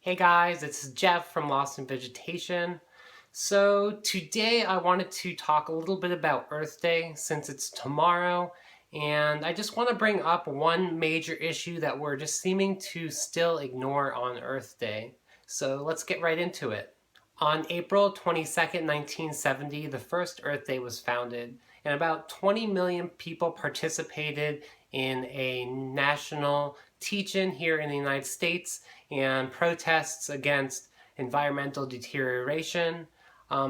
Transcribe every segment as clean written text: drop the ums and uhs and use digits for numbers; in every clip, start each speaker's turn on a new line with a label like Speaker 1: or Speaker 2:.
Speaker 1: Hey guys, it's Jeff from Lost in Vegetation. So today I wanted to talk a little bit about Earth Day since it's tomorrow, and I just want to bring up one major issue that we're just seeming to still ignore on Earth Day. So let's get right into it. On April 22nd, 1970, the first Earth Day was founded, and about 20 million people participated in a national teach-in here in the United States and protests against environmental deterioration.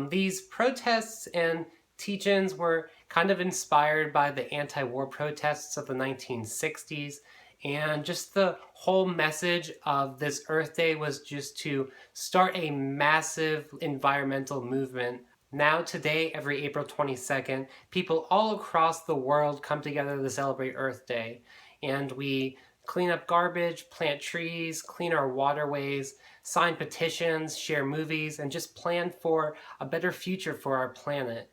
Speaker 1: These protests and teach-ins were kind of inspired by the anti-war protests of the 1960s, and just the whole message of this Earth Day was just to start a massive environmental movement. Now today, every April 22nd, people all across the world come together to celebrate Earth Day, and we clean up garbage, plant trees, clean our waterways, sign petitions, share movies, and just plan for a better future for our planet.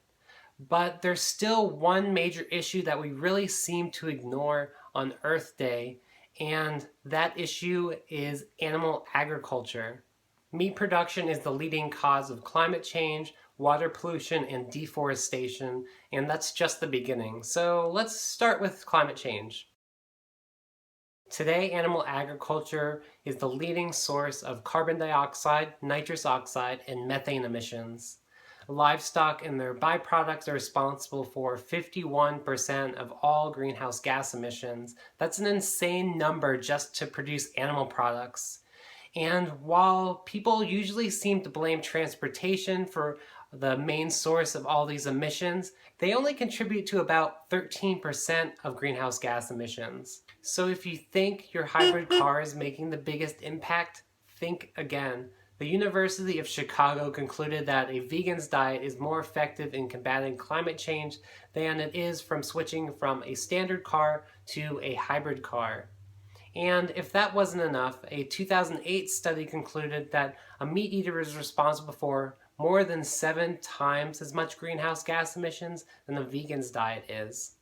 Speaker 1: But there's still one major issue that we really seem to ignore on Earth Day, and that issue is animal agriculture. Meat production is the leading cause of climate change, water pollution, and deforestation, and that's just the beginning. So let's start with climate change. Today, animal agriculture is the leading source of carbon dioxide, nitrous oxide, and methane emissions. Livestock and their byproducts are responsible for 51% of all greenhouse gas emissions. That's an insane number just to produce animal products. And while people usually seem to blame transportation for the main source of all these emissions, they only contribute to about 13% of greenhouse gas emissions. So if you think your hybrid car is making the biggest impact, think again. The University of Chicago concluded that a vegan's diet is more effective in combating climate change than it is from switching from a standard car to a hybrid car. And if that wasn't enough, a 2008 study concluded that a meat eater is responsible for more than 7 times as much greenhouse gas emissions than a vegan's diet is.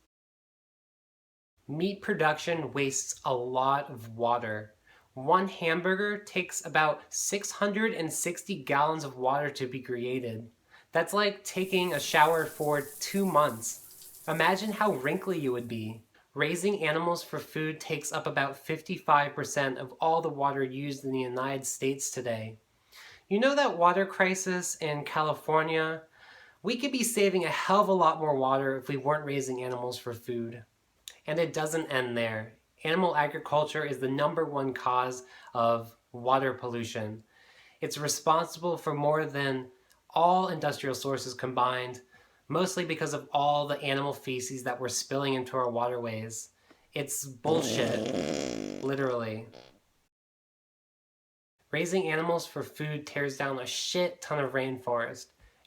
Speaker 1: Meat production wastes a lot of water. One hamburger takes about 660 gallons of water to be created. That's like taking a shower for 2 months. Imagine how wrinkly you would be. Raising animals for food takes up about 55% of all the water used in the United States today. You know that water crisis in California? We could be saving a hell of a lot more water if we weren't raising animals for food. And it doesn't end there. Animal agriculture is the #1 cause of water pollution. It's responsible for more than all industrial sources combined, mostly because of all the animal feces that we're spilling into our waterways. It's bullshit, literally. Raising animals for food tears down a shit ton of rainforest.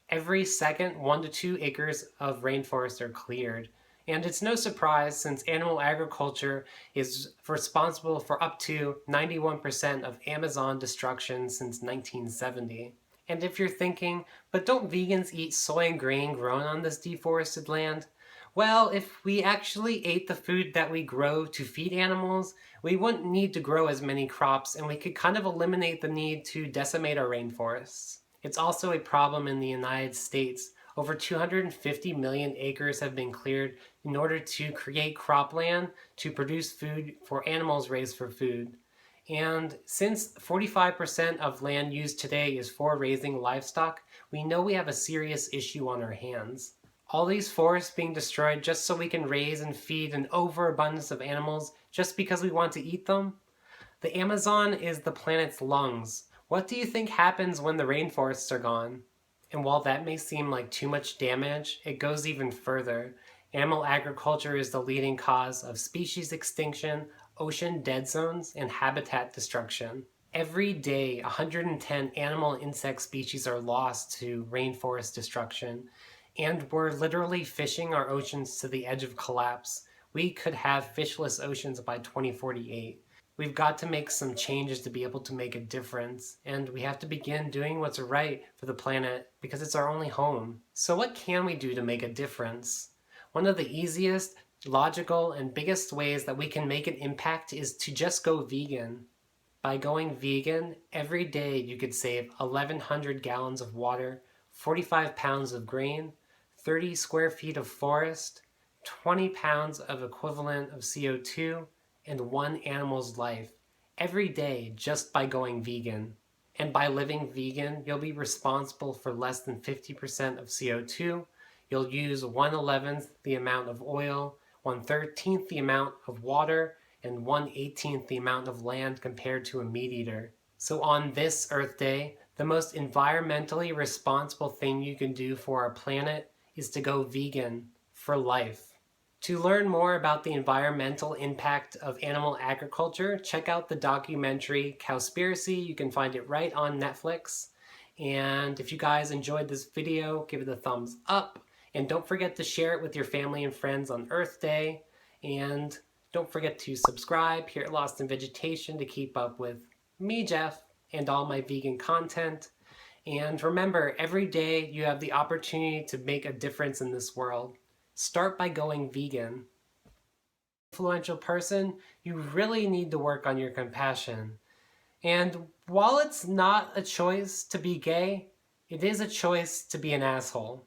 Speaker 1: Every second, 1 to 2 acres of rainforest are cleared. And it's no surprise since animal agriculture is responsible for up to 91% of Amazon destruction since 1970. And if you're thinking, but don't vegans eat soy and grain grown on this deforested land? Well, if we actually ate the food that we grow to feed animals, we wouldn't need to grow as many crops and we could kind of eliminate the need to decimate our rainforests. It's also a problem in the United States. Over 250 million acres have been cleared in order to create cropland to produce food for animals raised for food. And since 45% of land used today is for raising livestock, we know we have a serious issue on our hands. All these forests being destroyed just so we can raise and feed an overabundance of animals just because we want to eat them? The Amazon is the planet's lungs. What do you think happens when the rainforests are gone? And while that may seem like too much damage, it goes even further. Animal agriculture is the leading cause of species extinction, ocean dead zones, and habitat destruction. Every day, 110 animal and insect species are lost to rainforest destruction, and we're literally fishing our oceans to the edge of collapse. We could have fishless oceans by 2048. We've got to make some changes to be able to make a difference, and we have to begin doing what's right for the planet because it's our only home. So what can we do to make a difference? One of the easiest, logical, and biggest ways that we can make an impact is to just go vegan. By going vegan, every day you could save 1,100 gallons of water, 45 pounds of grain, 30 square feet of forest, 20 pounds of equivalent of CO2, and one animal's life every day just by going vegan. And by living vegan, you'll be responsible for less than 50% of CO2. You'll use 1/11th the amount of oil, 1/13th the amount of water, and 1/18th the amount of land compared to a meat eater. So on this Earth Day, the most environmentally responsible thing you can do for our planet is to go vegan for life. To learn more about the environmental impact of animal agriculture, check out the documentary Cowspiracy. You can find it right on Netflix. And if you guys enjoyed this video, give it a thumbs up. And don't forget to share it with your family and friends on Earth Day. And don't forget to subscribe here at Lost in Vegetation to keep up with me, Jeff, and all my vegan content. And remember, every day you have the opportunity to make a difference in this world. Start by going vegan. Influential person, you really need to work on your compassion. And while it's not a choice to be gay, it is a choice to be an asshole.